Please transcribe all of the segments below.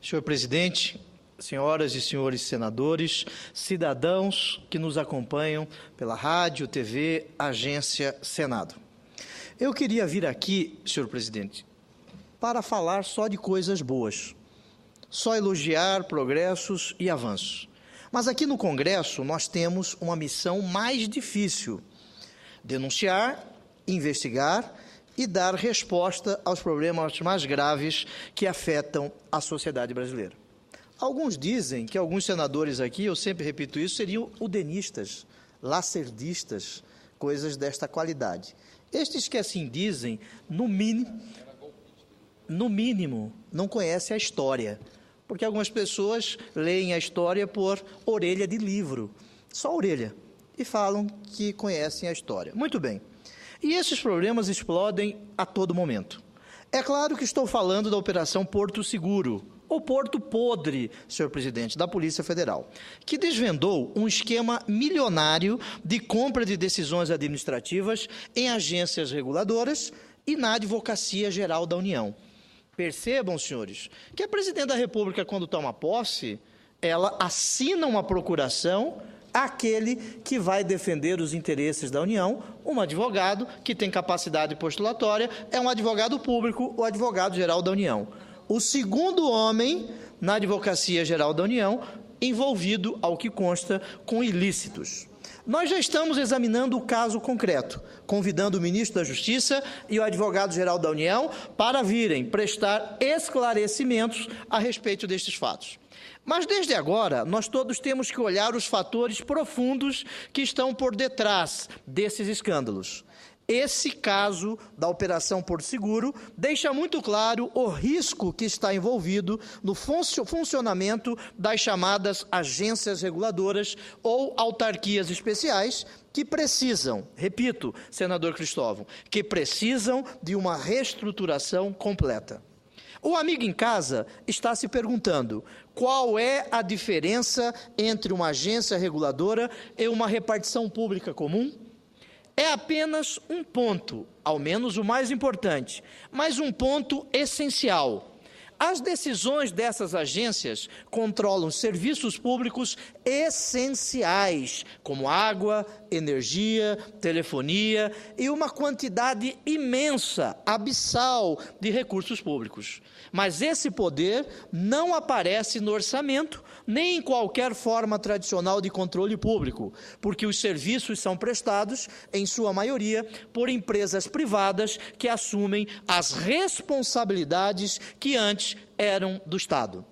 Senhor presidente, senhoras e senhores senadores, cidadãos que nos acompanham pela rádio, TV, agência Senado. Eu queria vir aqui, senhor presidente, para falar só de coisas boas, só elogiar progressos e avanços. Mas aqui no Congresso nós temos uma missão mais difícil: denunciar, investigar e dar resposta aos problemas mais graves que afetam a sociedade brasileira. Alguns dizem que alguns senadores aqui, eu sempre repito isso, seriam udenistas, lacerdistas, coisas desta qualidade. Estes que assim dizem, no mínimo, não conhecem a história, porque algumas pessoas leem a história por orelha de livro, só orelha, e falam que conhecem a história. Muito bem. E esses problemas explodem a todo momento. É claro que estou falando da Operação Porto Seguro, ou Porto Podre, senhor presidente, da Polícia Federal, que desvendou um esquema milionário de compra de decisões administrativas em agências reguladoras e na Advocacia Geral da União. Percebam, senhores, que a presidente da República, quando toma posse, ela assina uma procuração àquele que vai defender os interesses da União. Um advogado que tem capacidade postulatória é um advogado público, o advogado-geral da União. O segundo homem na Advocacia Geral da União envolvido, ao que consta, com ilícitos. Nós já estamos examinando o caso concreto, convidando o ministro da Justiça e o advogado-geral da União para virem prestar esclarecimentos a respeito destes fatos. Mas, desde agora, nós todos temos que olhar os fatores profundos que estão por detrás desses escândalos. Esse caso da Operação Porto Seguro deixa muito claro o risco que está envolvido no funcionamento das chamadas agências reguladoras ou autarquias especiais que precisam, repito, senador Cristóvão, que precisam de uma reestruturação completa. O amigo em casa está se perguntando qual é a diferença entre uma agência reguladora e uma repartição pública comum? É apenas um ponto, ao menos o mais importante, mas um ponto essencial. As decisões dessas agências controlam serviços públicos essenciais, como água, energia, telefonia e uma quantidade imensa, abissal, de recursos públicos. Mas esse poder não aparece no orçamento, nem em qualquer forma tradicional de controle público, porque os serviços são prestados, em sua maioria, por empresas privadas que assumem as responsabilidades que antes eram do Estado.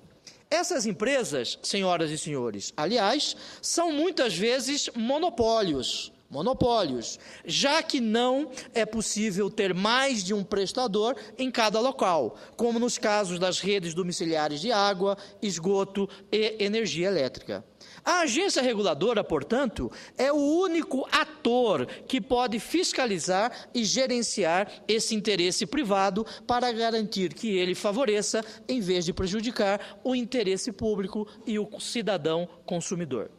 Essas empresas, senhoras e senhores, aliás, são muitas vezes monopólios, já que não é possível ter mais de um prestador em cada local, como nos casos das redes domiciliares de água, esgoto e energia elétrica. A agência reguladora, portanto, é o único ator que pode fiscalizar e gerenciar esse interesse privado para garantir que ele favoreça, em vez de prejudicar, o interesse público e o cidadão consumidor.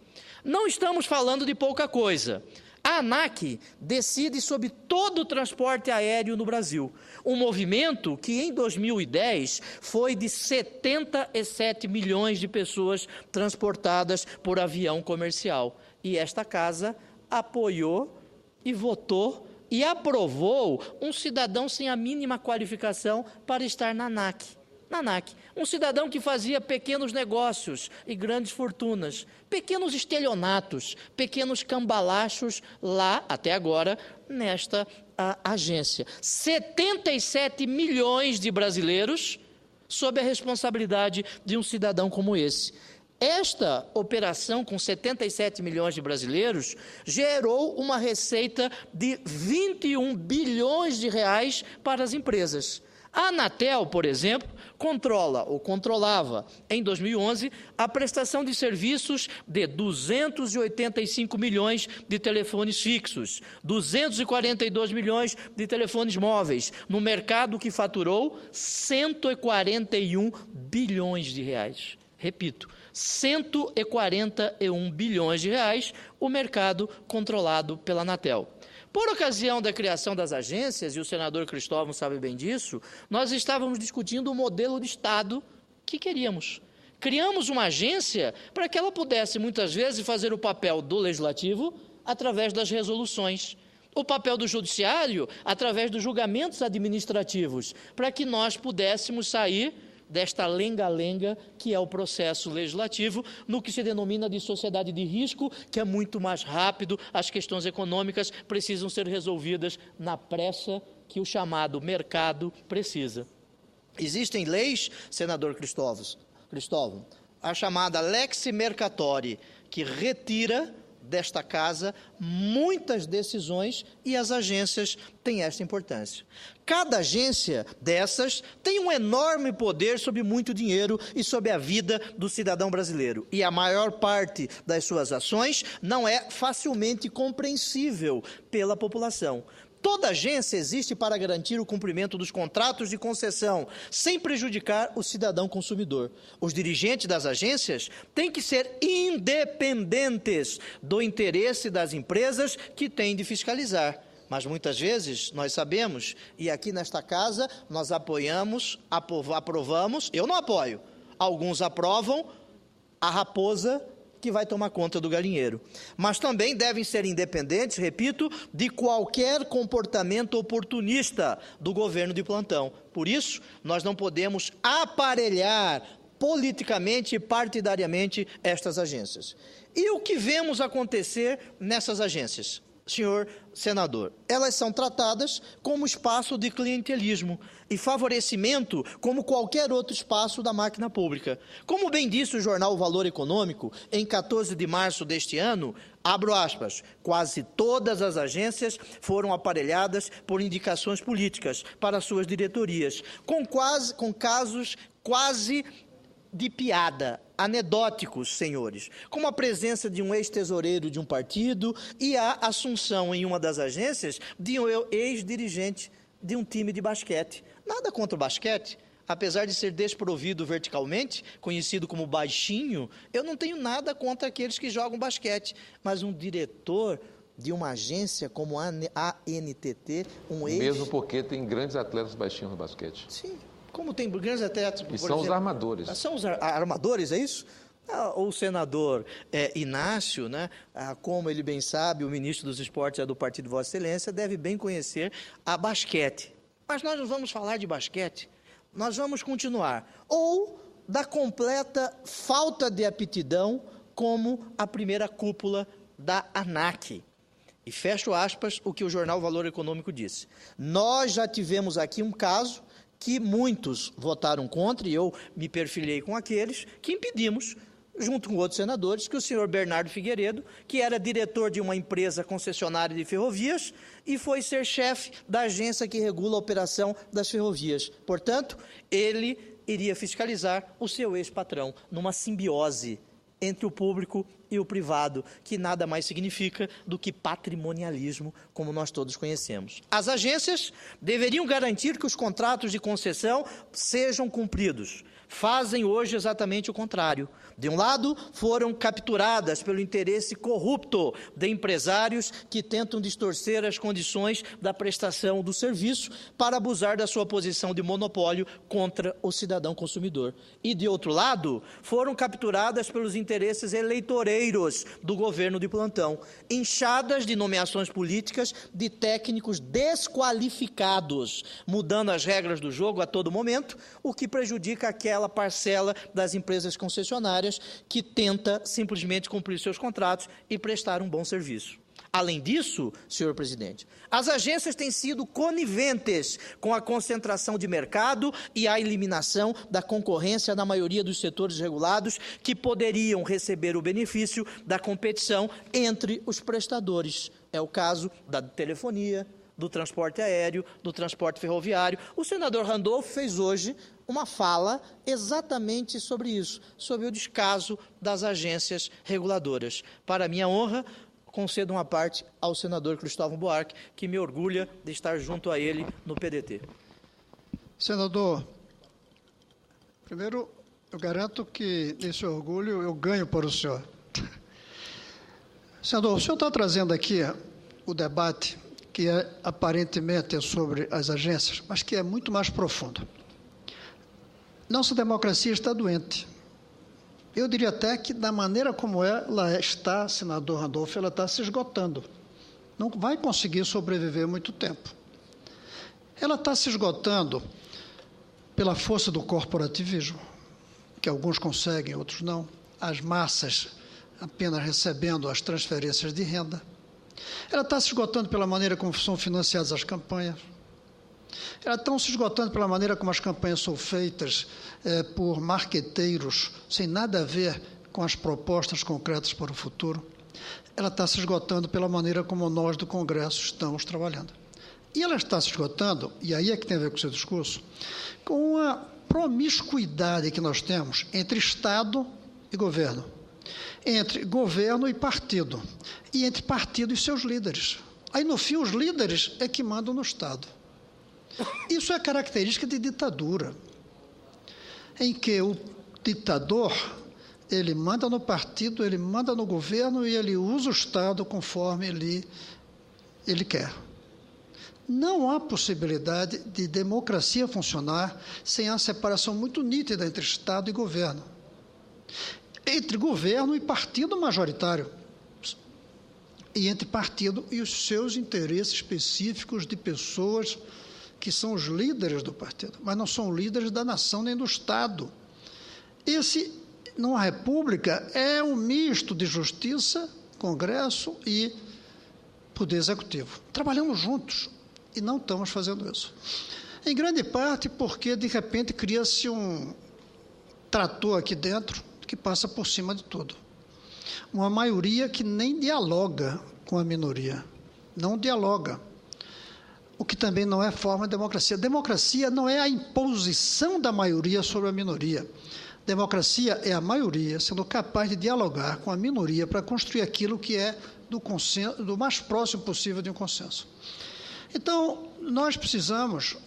Não estamos falando de pouca coisa. A ANAC decide sobre todo o transporte aéreo no Brasil, um movimento que em 2010 foi de 77 milhões de pessoas transportadas por avião comercial. E esta casa apoiou e votou e aprovou um cidadão sem a mínima qualificação para estar na ANAC. Um cidadão que fazia pequenos negócios e grandes fortunas, pequenos estelionatos, pequenos cambalachos lá, até agora, nesta agência. 77 milhões de brasileiros sob a responsabilidade de um cidadão como esse. Esta operação, com 77 milhões de brasileiros, gerou uma receita de 21 bilhões de reais para as empresas. A Anatel, por exemplo, controlava, em 2011, a prestação de serviços de 285 milhões de telefones fixos, 242 milhões de telefones móveis, no mercado que faturou 141 bilhões de reais. Repito, 141 bilhões de reais, o mercado controlado pela Anatel. Por ocasião da criação das agências, e o senador Cristóvão sabe bem disso, nós estávamos discutindo o modelo de Estado que queríamos. Criamos uma agência para que ela pudesse, muitas vezes, fazer o papel do legislativo através das resoluções, o papel do judiciário através dos julgamentos administrativos, para que nós pudéssemos sair desta lenga-lenga que é o processo legislativo, no que se denomina de sociedade de risco, que é muito mais rápido, as questões econômicas precisam ser resolvidas na pressa que o chamado mercado precisa. Existem leis, senador Cristóvão, a chamada Lex Mercatori, que retira desta casa muitas decisões e as agências têm esta importância. Cada agência dessas tem um enorme poder sobre muito dinheiro e sobre a vida do cidadão brasileiro. E a maior parte das suas ações não é facilmente compreensível pela população. Toda agência existe para garantir o cumprimento dos contratos de concessão, sem prejudicar o cidadão consumidor. Os dirigentes das agências têm que ser independentes do interesse das empresas que têm de fiscalizar. Mas muitas vezes nós sabemos, e aqui nesta casa nós aprovamos, eu não apoio, alguns aprovam a raposa que vai tomar conta do galinheiro. Mas também devem ser independentes, repito, de qualquer comportamento oportunista do governo de plantão. Por isso, nós não podemos aparelhar politicamente e partidariamente estas agências. E o que vemos acontecer nessas agências? Senhor senador, elas são tratadas como espaço de clientelismo e favorecimento como qualquer outro espaço da máquina pública. Como bem disse o jornal Valor Econômico, em 14 de março deste ano, abro aspas, quase todas as agências foram aparelhadas por indicações políticas para suas diretorias, com casos quase de piada, anedóticos, senhores, como a presença de um ex-tesoureiro de um partido e a assunção em uma das agências de um ex-dirigente de um time de basquete. Nada contra o basquete, apesar de ser desprovido verticalmente, conhecido como baixinho, eu não tenho nada contra aqueles que jogam basquete, mas um diretor de uma agência como a ANTT, Mesmo porque tem grandes atletas baixinhos no basquete. Sim. Como tem grandes atletas... E são os armadores. São os armadores, é isso? O senador Inácio, né, como ele bem sabe, o ministro dos esportes é do partido de Vossa Excelência, deve bem conhecer a basquete. Mas nós não vamos falar de basquete, nós vamos continuar. Ou da completa falta de aptidão como a primeira cúpula da ANAC. E fecho aspas o que o jornal Valor Econômico disse. Nós já tivemos aqui um caso que muitos votaram contra, e eu me perfilhei com aqueles, que impedimos, junto com outros senadores, que o senhor Bernardo Figueiredo, que era diretor de uma empresa concessionária de ferrovias, e foi ser chefe da agência que regula a operação das ferrovias. Portanto, ele iria fiscalizar o seu ex-patrão, numa simbiose entre o público e o privado, que nada mais significa do que patrimonialismo, como nós todos conhecemos. As agências deveriam garantir que os contratos de concessão sejam cumpridos. Fazem hoje exatamente o contrário. De um lado, foram capturadas pelo interesse corrupto de empresários que tentam distorcer as condições da prestação do serviço para abusar da sua posição de monopólio contra o cidadão consumidor. E, de outro lado, foram capturadas pelos interesses eleitoreiros do governo de plantão, inchadas de nomeações políticas de técnicos desqualificados, mudando as regras do jogo a todo momento, o que prejudica aquela parcela das empresas concessionárias que tenta simplesmente cumprir seus contratos e prestar um bom serviço. Além disso, senhor presidente, as agências têm sido coniventes com a concentração de mercado e a eliminação da concorrência na maioria dos setores regulados que poderiam receber o benefício da competição entre os prestadores. É o caso da telefonia, do transporte aéreo, do transporte ferroviário. O senador Randolph fez hoje uma fala exatamente sobre isso, sobre o descaso das agências reguladoras. Para minha honra, concedo uma parte ao senador Cristóvão Buarque, que me orgulha de estar junto a ele no PDT. Senador, primeiro, eu garanto que esse orgulho eu ganho para o senhor. Senador, o senhor está trazendo aqui o debate que aparentemente é sobre as agências, mas que é muito mais profundo. Nossa democracia está doente. Eu diria até que, da maneira como ela está, senador Randolfo, ela está se esgotando. Não vai conseguir sobreviver muito tempo. Ela está se esgotando pela força do corporativismo, que alguns conseguem, outros não. As massas apenas recebendo as transferências de renda. Ela está se esgotando pela maneira como são financiadas as campanhas. Ela está se esgotando pela maneira como as campanhas são feitas por marqueteiros, sem nada a ver com as propostas concretas para o futuro. Ela está se esgotando pela maneira como nós do Congresso estamos trabalhando. E ela está se esgotando, e aí é que tem a ver com o seu discurso, com a promiscuidade que nós temos entre Estado e governo, entre governo e partido, e entre partido e seus líderes. Aí, no fim, os líderes é que mandam no Estado. Isso é característica de ditadura, em que o ditador, ele manda no partido, ele manda no governo e ele usa o Estado conforme ele quer. Não há possibilidade de democracia funcionar sem a separação muito nítida entre Estado e governo, entre governo e partido majoritário, e entre partido e os seus interesses específicos de pessoas que são os líderes do partido, mas não são líderes da nação nem do Estado. Esse, numa república, é um misto de justiça, Congresso e Poder Executivo. Trabalhamos juntos e não estamos fazendo isso. Em grande parte porque, de repente, cria-se um trator aqui dentro que passa por cima de tudo. Uma maioria que nem dialoga com a minoria, não dialoga. O que também não é forma de democracia. Democracia não é a imposição da maioria sobre a minoria. Democracia é a maioria sendo capaz de dialogar com a minoria para construir aquilo que é do consenso, do mais próximo possível de um consenso. Então, nós precisamos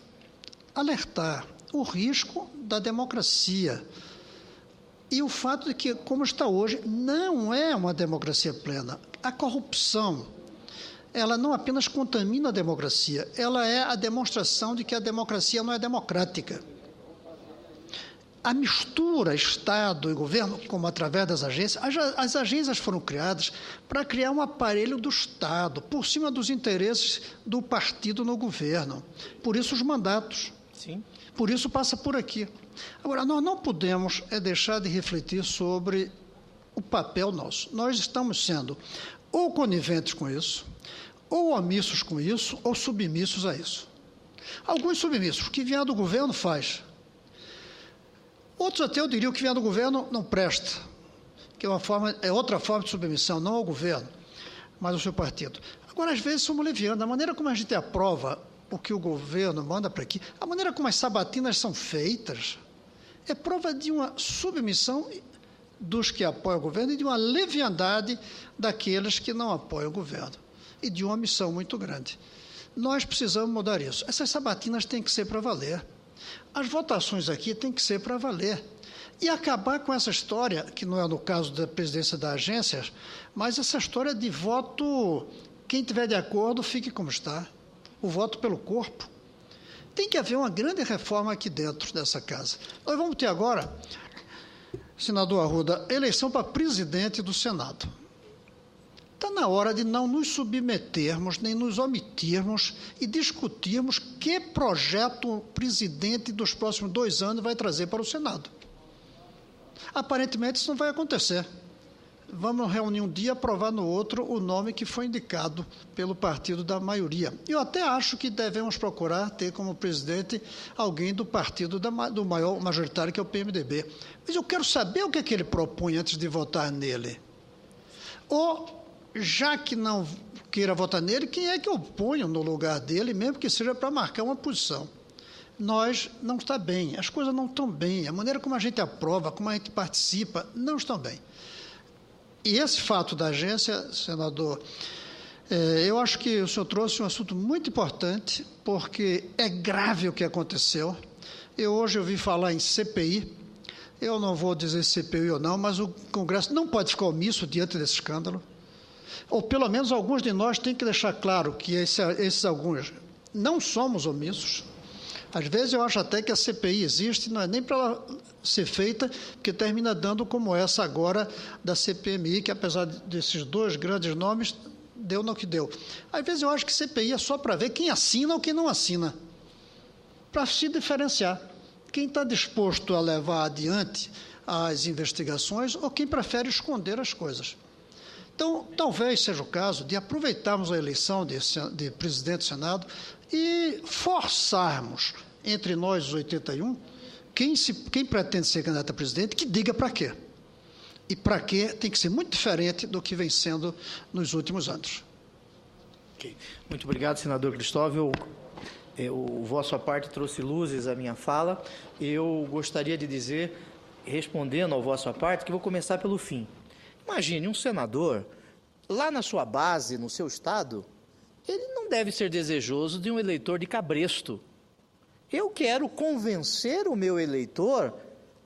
alertar o risco da democracia e o fato de que, como está hoje, não é uma democracia plena. A corrupção, ela não apenas contamina a democracia, ela é a demonstração de que a democracia não é democrática. A mistura Estado e governo, como através das agências, as agências foram criadas para criar um aparelho do Estado, por cima dos interesses do partido no governo. Por isso os mandatos. Sim. Por isso passa por aqui. Agora, nós não podemos deixar de refletir sobre o papel nosso. Nós estamos sendo ou coniventes com isso, ou omissos com isso, ou submissos a isso. Alguns submissos, o que vier do governo faz. Outros até eu diria que o que vier do governo não presta, que é outra forma de submissão, não ao governo, mas ao seu partido. Agora, às vezes, somos levianos. A maneira como a gente aprova o que o governo manda para aqui, a maneira como as sabatinas são feitas, é prova de uma submissão dos que apoiam o governo e de uma leviandade daqueles que não apoiam o governo, e de uma missão muito grande. Nós precisamos mudar isso. Essas sabatinas têm que ser para valer. As votações aqui têm que ser para valer. E acabar com essa história, que não é no caso da presidência da agência, mas essa história de voto, quem tiver de acordo, fique como está. O voto pelo corpo. Tem que haver uma grande reforma aqui dentro dessa casa. Nós vamos ter agora, senador Arruda, eleição para presidente do Senado. Está na hora de não nos submetermos, nem nos omitirmos e discutirmos que projeto o presidente dos próximos 2 anos vai trazer para o Senado. Aparentemente, isso não vai acontecer. Vamos reunir um dia e aprovar no outro o nome que foi indicado pelo partido da maioria. Eu até acho que devemos procurar ter como presidente alguém do partido do maior majoritário, que é o PMDB. Mas eu quero saber o que é que ele propõe antes de votar nele. Ou, já que não queira votar nele, quem é que eu ponho no lugar dele, mesmo que seja para marcar uma posição? Nós não está bem, as coisas não estão bem, a maneira como a gente aprova, como a gente participa, não estão bem. E esse fato da agência, senador, eu acho que o senhor trouxe um assunto muito importante, porque é grave o que aconteceu. Hoje eu ouvi falar em CPI, eu não vou dizer CPI ou não, mas o Congresso não pode ficar omisso diante desse escândalo. Ou pelo menos alguns de nós têm que deixar claro que esses alguns não somos omissos. Às vezes eu acho até que a CPI existe, não é nem para ela ser feita, porque termina dando como essa agora da CPMI, que apesar desses dois grandes nomes, deu no que deu. Às vezes eu acho que CPI é só para ver quem assina ou quem não assina, para se diferenciar. Quem está disposto a levar adiante as investigações ou quem prefere esconder as coisas. Então, talvez seja o caso de aproveitarmos a eleição de presidente do Senado e forçarmos entre nós, os 81, quem pretende ser candidato a presidente, que diga para quê. E para quê tem que ser muito diferente do que vem sendo nos últimos anos. Okay. Muito obrigado, senador Cristóvão. O vosso parte trouxe luzes à minha fala. Eu gostaria de dizer, respondendo ao vosso parte, que vou começar pelo fim. Imagine um senador, lá na sua base, no seu estado, ele não deve ser desejoso de um eleitor de cabresto. Eu quero convencer o meu eleitor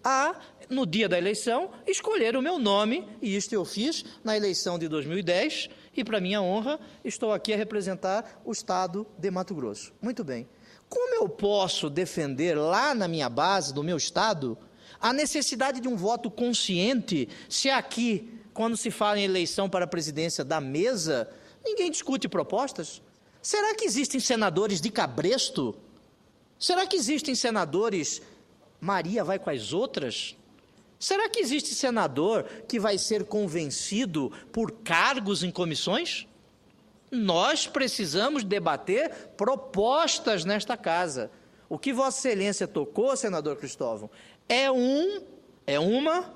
a, no dia da eleição, escolher o meu nome, e isto eu fiz na eleição de 2010, e, para minha honra, estou aqui a representar o estado de Mato Grosso. Muito bem. Como eu posso defender lá na minha base, do meu estado, a necessidade de um voto consciente, se aqui, quando se fala em eleição para a presidência da mesa, ninguém discute propostas? Será que existem senadores de cabresto? Será que existem senadores Maria vai com as outras? Será que existe senador que vai ser convencido por cargos em comissões? Nós precisamos debater propostas nesta casa. O que Vossa Excelência tocou, senador Cristóvão, é uma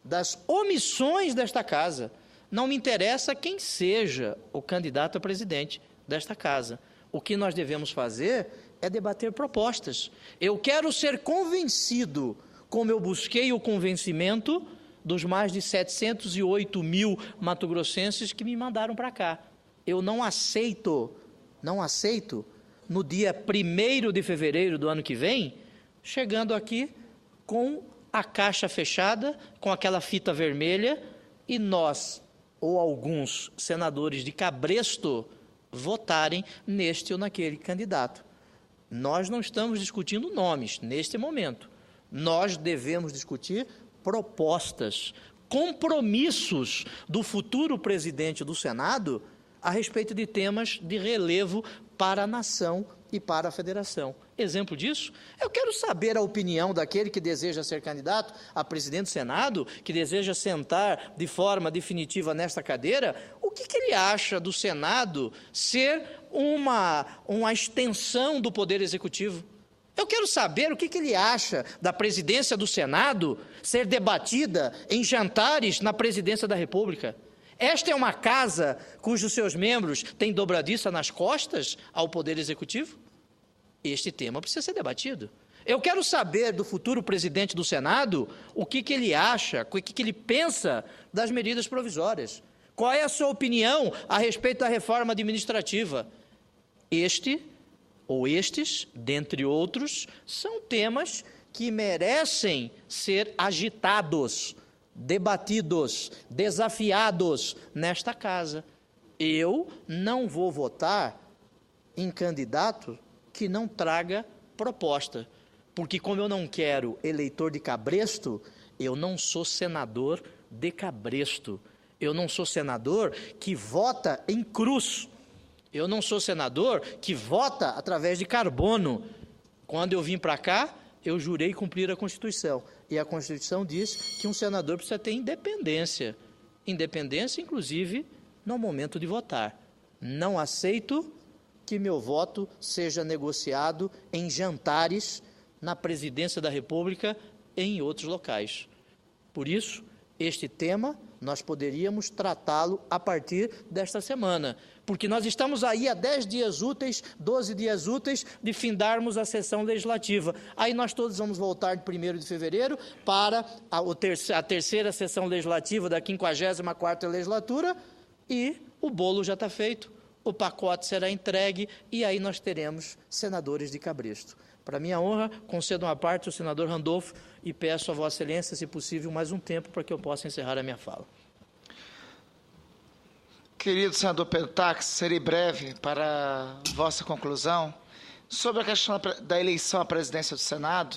das omissões desta casa. Não me interessa quem seja o candidato a presidente desta casa. O que nós devemos fazer é debater propostas. Eu quero ser convencido, como eu busquei o convencimento dos mais de 708 mil matogrossenses que me mandaram para cá. Eu não aceito, no dia 1º de fevereiro do ano que vem, chegando aqui com a caixa fechada, com aquela fita vermelha, e nós, ou alguns senadores de cabresto, votarem neste ou naquele candidato. Nós não estamos discutindo nomes neste momento. Nós devemos discutir propostas, compromissos do futuro presidente do Senado a respeito de temas de relevo para a nação e para a federação. Exemplo disso, eu quero saber a opinião daquele que deseja ser candidato a presidente do Senado, que deseja sentar de forma definitiva nesta cadeira, o que ele acha do Senado ser uma extensão do Poder Executivo. Eu quero saber o que ele acha da presidência do Senado ser debatida em jantares na presidência da República. Esta é uma casa cujos seus membros têm dobradiça nas costas ao Poder Executivo? Este tema precisa ser debatido. Eu quero saber do futuro presidente do Senado o que ele acha, o que ele pensa das medidas provisórias. Qual é a sua opinião a respeito da reforma administrativa? Este ou estes, dentre outros, são temas que merecem ser agitados, debatidos, desafiados nesta casa. Eu não vou votar em candidato que não traga proposta, porque como eu não quero eleitor de cabresto, eu não sou senador de cabresto, eu não sou senador que vota em cruz, eu não sou senador que vota através de carbono. Quando eu vim para cá, eu jurei cumprir a Constituição, e a Constituição diz que um senador precisa ter independência, inclusive no momento de votar. Não aceito que meu voto seja negociado em jantares na presidência da República e em outros locais. Por isso, este tema nós poderíamos tratá-lo a partir desta semana, porque nós estamos aí há 10 dias úteis, 12 dias úteis de findarmos a sessão legislativa. Aí nós todos vamos voltar de 1º de fevereiro para a terceira sessão legislativa da 54ª legislatura e o bolo já está feito, o pacote será entregue e aí nós teremos senadores de cabresto. Para minha honra, concedo uma parte ao senador Randolfo e peço a Vossa Excelência, se possível, mais um tempo para que eu possa encerrar a minha fala. Querido senador Pedro Táxi, serei breve para vossa conclusão. Sobre a questão da eleição à presidência do Senado,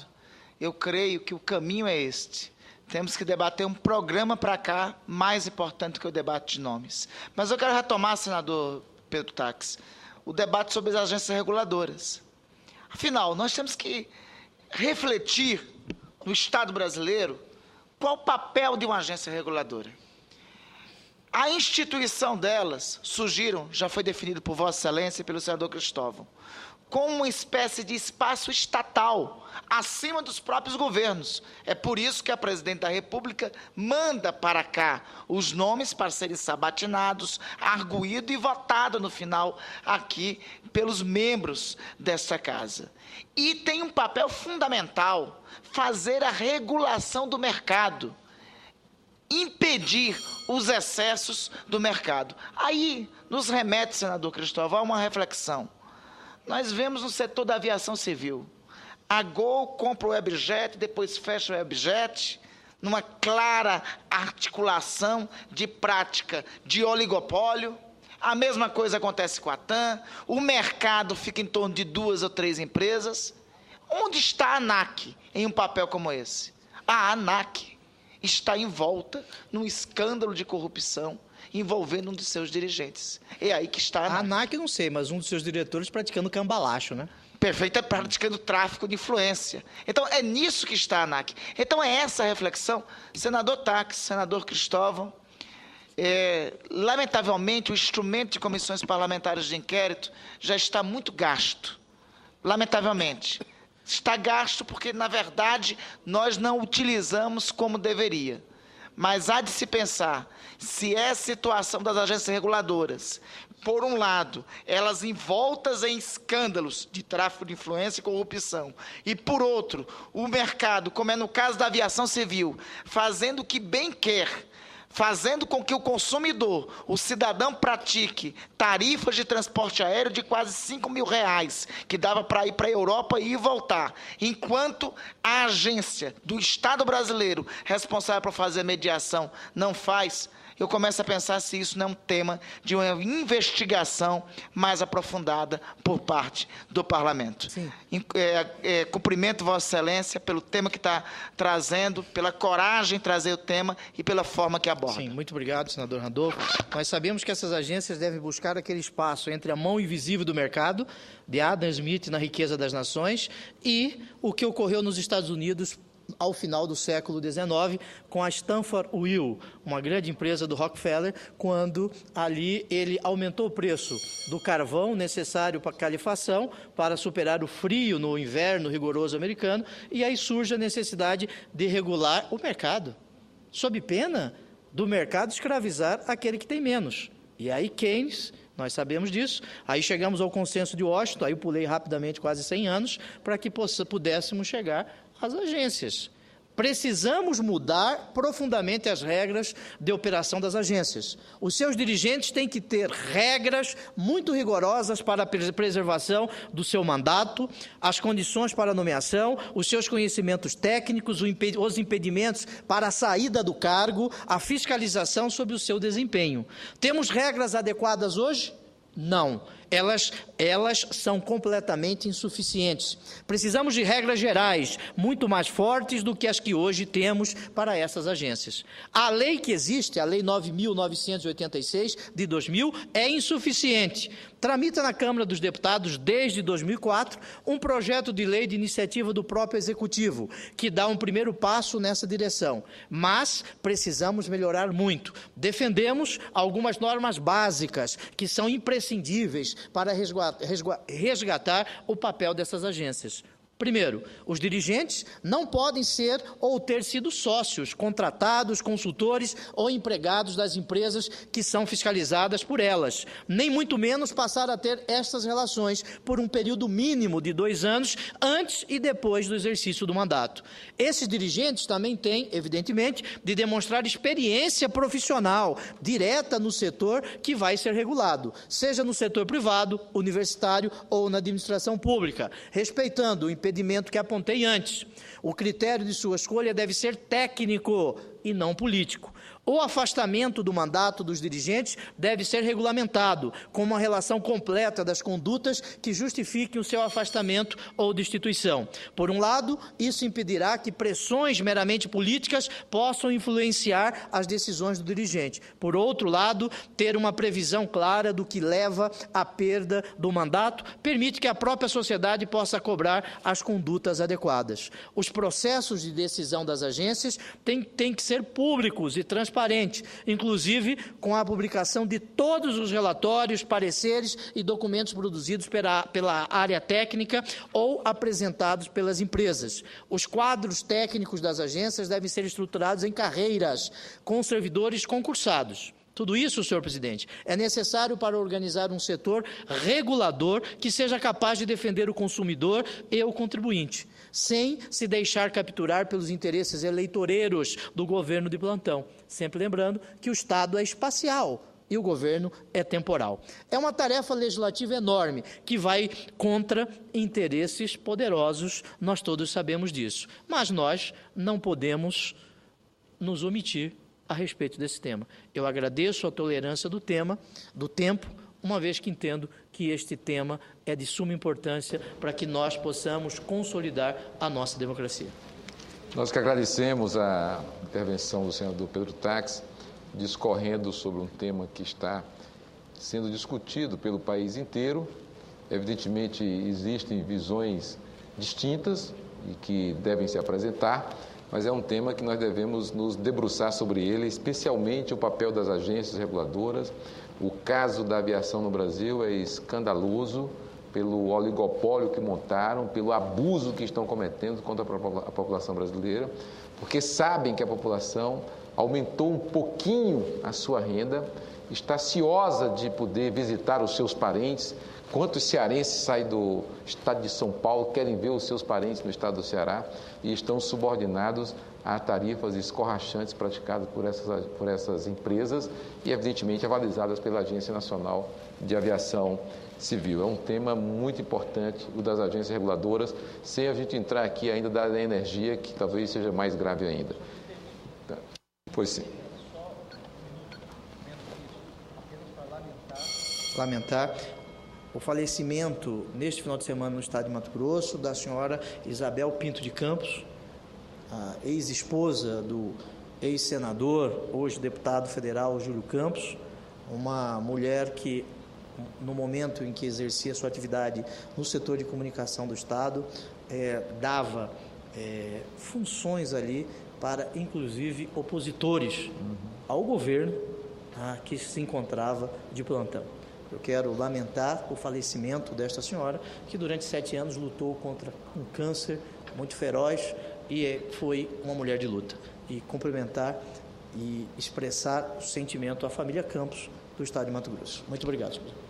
eu creio que o caminho é este. Temos que debater um programa para cá mais importante que o debate de nomes. Mas eu quero retomar, senador Pedro Táxi, o debate sobre as agências reguladoras. Afinal, nós temos que refletir no Estado brasileiro qual o papel de uma agência reguladora. A instituição delas surgiram, já foi definido por Vossa Excelência e pelo senador Cristóvão, como uma espécie de espaço estatal, acima dos próprios governos. É por isso que a Presidente da República manda para cá os nomes para serem sabatinados, arguídos e votados no final aqui pelos membros desta casa. E tem um papel fundamental, fazer a regulação do mercado, impedir os excessos do mercado. Aí nos remete, senador Cristóvão, a uma reflexão. Nós vemos no setor da aviação civil, a Gol compra o Webjet, depois fecha o Webjet, numa clara articulação de prática de oligopólio. A mesma coisa acontece com a TAM, o mercado fica em torno de 2 ou 3 empresas. Onde está a ANAC em um papel como esse? A ANAC está envolta num escândalo de corrupção envolvendo um de seus dirigentes. É aí que está a ANAC. A ANAC, não sei, mas um dos seus diretores praticando cambalacho, né? Perfeito, praticando tráfico de influência. Então, é nisso que está a ANAC. Então, é essa a reflexão. Senador Táxi, senador Cristóvão, lamentavelmente, o instrumento de comissões parlamentares de inquérito já está muito gasto. Lamentavelmente. Está gasto porque, na verdade, nós não utilizamos como deveria. Mas há de se pensar, se é a situação das agências reguladoras, por um lado, elas envoltas em escândalos de tráfico de influência e corrupção, e por outro, o mercado, como é no caso da aviação civil, fazendo o que bem quer, fazendo com que o consumidor, o cidadão, pratique tarifas de transporte aéreo de quase R$5.000, que dava para ir para a Europa e voltar, enquanto a agência do Estado brasileiro, responsável por fazer mediação, não faz. Eu começo a pensar se isso não é um tema de uma investigação mais aprofundada por parte do Parlamento. Cumprimento Vossa Excelência pelo tema que está trazendo, pela coragem de trazer o tema e pela forma que aborda. Sim, muito obrigado, senador Randolfo. Nós sabemos que essas agências devem buscar aquele espaço entre a mão invisível do mercado, de Adam Smith na Riqueza das Nações, e o que ocorreu nos Estados Unidos ao final do século XIX, com a Stanford Oil, uma grande empresa do Rockefeller, quando ali ele aumentou o preço do carvão necessário para a calefação, para superar o frio no inverno rigoroso americano, e aí surge a necessidade de regular o mercado, sob pena do mercado escravizar aquele que tem menos. E aí Keynes, nós sabemos disso, aí chegamos ao consenso de Washington, aí eu pulei rapidamente quase 100 anos, para que pudéssemos chegar às agências. Precisamos mudar profundamente as regras de operação das agências. Os seus dirigentes têm que ter regras muito rigorosas para a preservação do seu mandato, as condições para a nomeação, os seus conhecimentos técnicos, os impedimentos para a saída do cargo, a fiscalização sobre o seu desempenho. Temos regras adequadas hoje? Não. Elas são completamente insuficientes. Precisamos de regras gerais, muito mais fortes do que as que hoje temos para essas agências. A lei que existe, a Lei 9.986 de 2000, é insuficiente. Tramita na Câmara dos Deputados, desde 2004, um projeto de lei de iniciativa do próprio Executivo, que dá um primeiro passo nessa direção. Mas precisamos melhorar muito. Defendemos algumas normas básicas, que são imprescindíveis para resgatar o papel dessas agências. Primeiro, os dirigentes não podem ser ou ter sido sócios, contratados, consultores ou empregados das empresas que são fiscalizadas por elas, nem muito menos passar a ter estas relações por um período mínimo de 2 anos antes e depois do exercício do mandato. Esses dirigentes também têm, evidentemente, de demonstrar experiência profissional direta no setor que vai ser regulado, seja no setor privado, universitário ou na administração pública, respeitando o impedimento que apontei antes. O critério de sua escolha deve ser técnico, e não político. O afastamento do mandato dos dirigentes deve ser regulamentado, com uma relação completa das condutas que justifiquem o seu afastamento ou destituição. Por um lado, isso impedirá que pressões meramente políticas possam influenciar as decisões do dirigente. Por outro lado, ter uma previsão clara do que leva à perda do mandato permite que a própria sociedade possa cobrar as condutas adequadas. Os processos de decisão das agências têm que ser públicos e transparentes, inclusive com a publicação de todos os relatórios, pareceres e documentos produzidos pela área técnica ou apresentados pelas empresas. Os quadros técnicos das agências devem ser estruturados em carreiras, com servidores concursados. Tudo isso, senhor presidente, é necessário para organizar um setor regulador que seja capaz de defender o consumidor e o contribuinte, sem se deixar capturar pelos interesses eleitoreiros do governo de plantão. Sempre lembrando que o Estado é espacial e o governo é temporal. É uma tarefa legislativa enorme que vai contra interesses poderosos, nós todos sabemos disso. Mas nós não podemos nos omitir a respeito desse tema. Eu agradeço a tolerância do tempo, uma vez que entendo que este tema é de suma importância para que nós possamos consolidar a nossa democracia. Nós que agradecemos a intervenção do senador Pedro Taques, discorrendo sobre um tema que está sendo discutido pelo país inteiro. Evidentemente, existem visões distintas e que devem se apresentar, mas é um tema que nós devemos nos debruçar sobre ele, especialmente o papel das agências reguladoras. O caso da aviação no Brasil é escandaloso pelo oligopólio que montaram, pelo abuso que estão cometendo contra a população brasileira, porque sabem que a população aumentou um pouquinho a sua renda, está ciosa de poder visitar os seus parentes. Quantos cearenses saem do estado de São Paulo, querem ver os seus parentes no estado do Ceará e estão subordinados a tarifas escorrachantes praticadas por essas empresas e, evidentemente, avalizadas pela Agência Nacional de Aviação Civil. É um tema muito importante, o das agências reguladoras, sem a gente entrar aqui ainda da energia, que talvez seja mais grave ainda. Pois sim. Lamentar o falecimento, neste final de semana, no estado de Mato Grosso, da senhora Isabel Pinto de Campos, a ex-esposa do ex-senador, hoje deputado federal Júlio Campos, uma mulher que, no momento em que exercia sua atividade no setor de comunicação do Estado, dava funções ali para, inclusive, opositores ao governo que se encontrava de plantão. Eu quero lamentar o falecimento desta senhora, que durante 7 anos lutou contra um câncer muito feroz e foi uma mulher de luta. E cumprimentar e expressar o sentimento à família Campos do estado de Mato Grosso. Muito obrigado, senhor presidente.